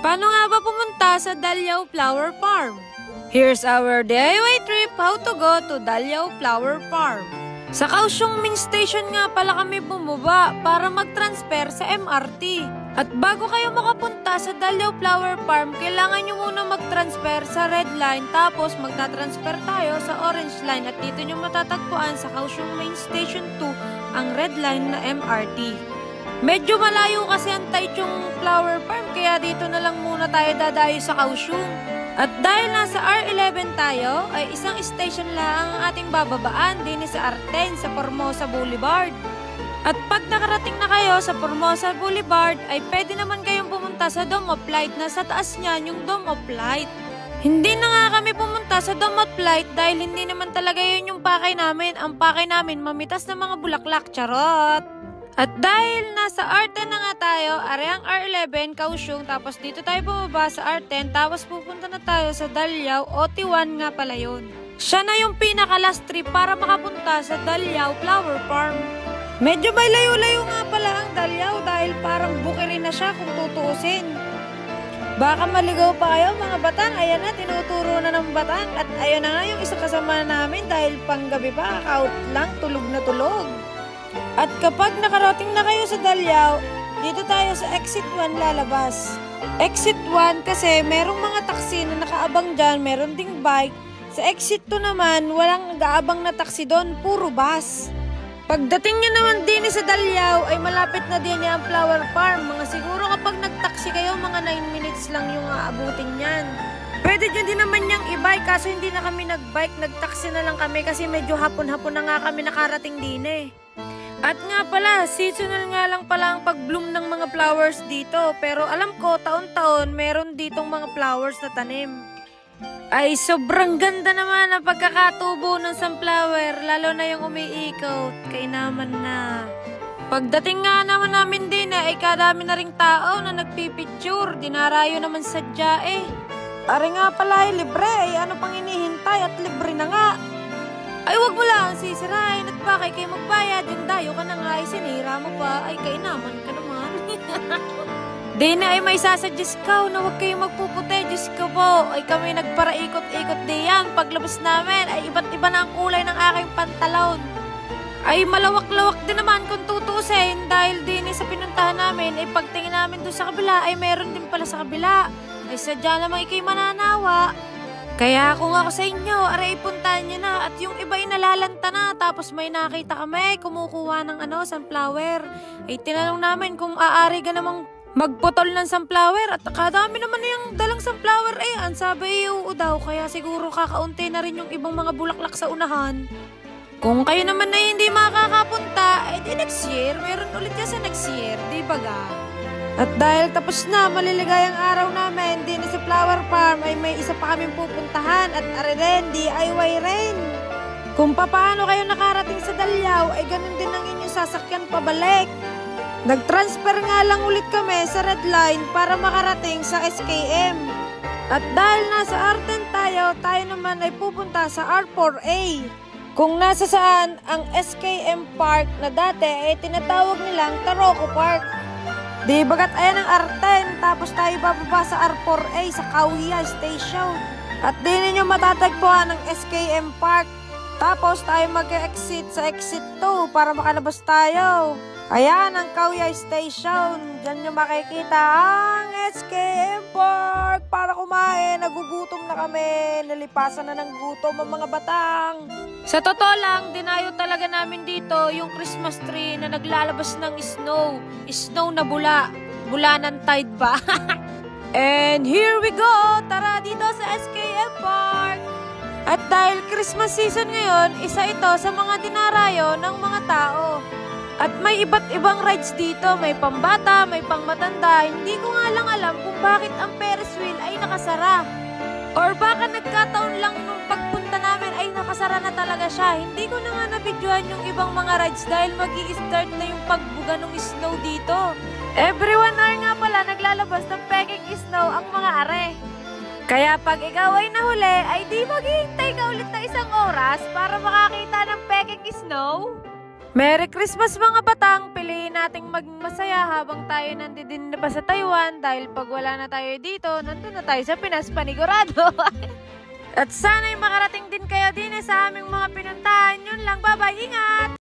Paano nga ba pumunta sa Dalyaw Flower Farm? Here's our DIY trip how to go to Dalyaw Flower Farm. Sa Kaohsiung main station nga pala kami bumaba para mag-transfer sa MRT. At bago kayo makapunta sa Dalyaw Flower Farm, kailangan nyo muna mag-transfer sa red line tapos magta-transfer tayo sa orange line at dito nyo matatagpuan sa Kaohsiung main station 2 ang red line na MRT. Medyo malayo kasi ang Taichung Flower Farm kaya dito na lang muna tayo dadayo sa Kaohsiung. At dahil nasa R11 tayo, ay isang station lang ang ating bababaan din sa R10 sa Formosa Boulevard. At pag nakarating na kayo sa Formosa Boulevard, ay pwede naman kayong pumunta sa Dome of Light na sa taas niyan yung Dome of Light. Hindi na nga kami pumunta sa Dome of Light dahil hindi naman talaga yun yung pakay namin. Ang pakay namin mamitas na mga bulaklak, charot! At dahil nasa R10 na nga tayo, areang R11, Kaohsiung, tapos dito tayo bumaba sa R10, tapos pupunta na tayo sa Dalyaw, OT1 nga pala yun. Siya na yung pinaka-last trip para makapunta sa Dalyaw Flower Farm. Medyo may layo-layo nga pala ang Dalyaw dahil parang bukirin na siya kung tutuusin. Baka maligaw pa kayo mga batang, ayan na, tinuturo na ng batang. At ayan na nga yung isa kasama namin dahil panggabi pa, out lang, tulog na tulog. At kapag nakarating na kayo sa Dalyaw, dito tayo sa exit 1 lalabas. Exit 1 kasi merong mga taxi na nakaabang dyan, meron ding bike. Sa exit 2 naman, walang nag-aabang na taxi doon, puro bus. Pagdating nyo naman din sa Dalyaw, ay malapit na din ang Flower Farm. Mga siguro kapag nag-taxi kayo, mga 9 minutes lang yung aabutin yan. Pwede nyo din naman yung i-bike, kaso hindi na kami nag-bike, nag-taxi na lang kami kasi medyo hapon-hapon na nga kami nakarating din eh. At nga pala, seasonal nga lang pala ang pag-bloom ng mga flowers dito. Pero alam ko, taon-taon, meron ditong mga flowers na tanim. Ay, sobrang ganda naman ang pagkakatubo ng sunflower, lalo na yung umiikot. Kaya naman na. Pagdating nga naman namin din ay kadami na ring tao na nagpipicture. Dinarayo naman sadya eh. Ari nga pala ay libre, ay ano pang inihintay at libre na nga. Ay, wag mo lang sisirain at bakit kayo magbayad, yung dayo ka na nga, ay sinira mo pa, ay kainaman ka naman. Di na ay may sasuggest ka na wag kayo magpuputi, Diyos ko po, ay kami nagparaikot-ikot diyan, paglabas namin, ay iba't iba na ang kulay ng aking pantalon. Ay malawak-lawak din naman kung tutusin, dahil din sa pinuntahan namin, ay pagtingin namin doon sa kabila, ay meron din pala sa kabila, ay sadya naman ikay mananawa. Kaya kung ako sa inyo, aray puntahan nyo na at yung iba inalalanta na tapos may nakita kami kumukuha ng sunflower. Ay tinanong namin kung aari ka namang magputol ng sunflower at kadami naman yung dalang sunflower eh. Ang sabi oo daw kaya siguro kakaunti na rin yung ibang mga bulaklak sa unahan. Kung kayo naman na hindi makakapunta, eh di next year, meron ulit yan sa next year, di ba ga? At dahil tapos na maliligayang araw namin din sa Flower Farm ay may isa pa kaming pupuntahan at are din DIY rin. Kung paano kayo nakarating sa Dalyaw ay ganun din ang inyong sasakyan pabalik. Nag-transfer nga lang ulit kami sa red line para makarating sa SKM. At dahil nasa R10 tayo naman ay pupunta sa R4A. Kung nasa saan ang SKM Park na dati ay tinatawag nilang Taroko Park. Di bagat ayan ang R10 tapos tayo bababa sa R4A sa Kauyay Station. At di ninyo matatagpuan ang SKM Park. Tapos tayo mag-exit sa exit 2 para makalabas tayo. Ayan ang Kauyay Station. Diyan nyo makikita ang SKM Park para kumain. Nagugutom na kami. Nalipasan na ng gutom ang mga batang. Sa totoo lang, dinayo talaga namin dito yung Christmas tree na naglalabas ng snow. Snow na bula. Bula ng tide ba? And here we go! Tara dito sa SKM Park! At dahil Christmas season ngayon, isa ito sa mga dinarayo ng mga tao. At may iba't ibang rides dito. May pambata, may pangmatanda. Hindi ko nga lang alam kung bakit ang Ferris wheel ay nakasara. Or baka nagkataon lang nung pagpunta namin ay nakasara na talaga siya. Hindi ko na nga nabidyohan yung ibang mga rides dahil mag-i-start na yung pagbuga ng snow dito. Every 1 hour nga pala naglalabas ng peking snow ang mga are. Kaya pag ikaw ay nahuli, ay di maghihintay ka ulit ng 1 oras para makakita ng peking snow. Merry Christmas mga batang! Piliin nating maging masaya habang tayo nandidin na pa sa Taiwan dahil pag wala na tayo dito, nandun na tayo sa Pinas panigurado. At sana'y makarating din kayo din sa aming mga pinuntahan. Yun lang, bye-bye, ingat!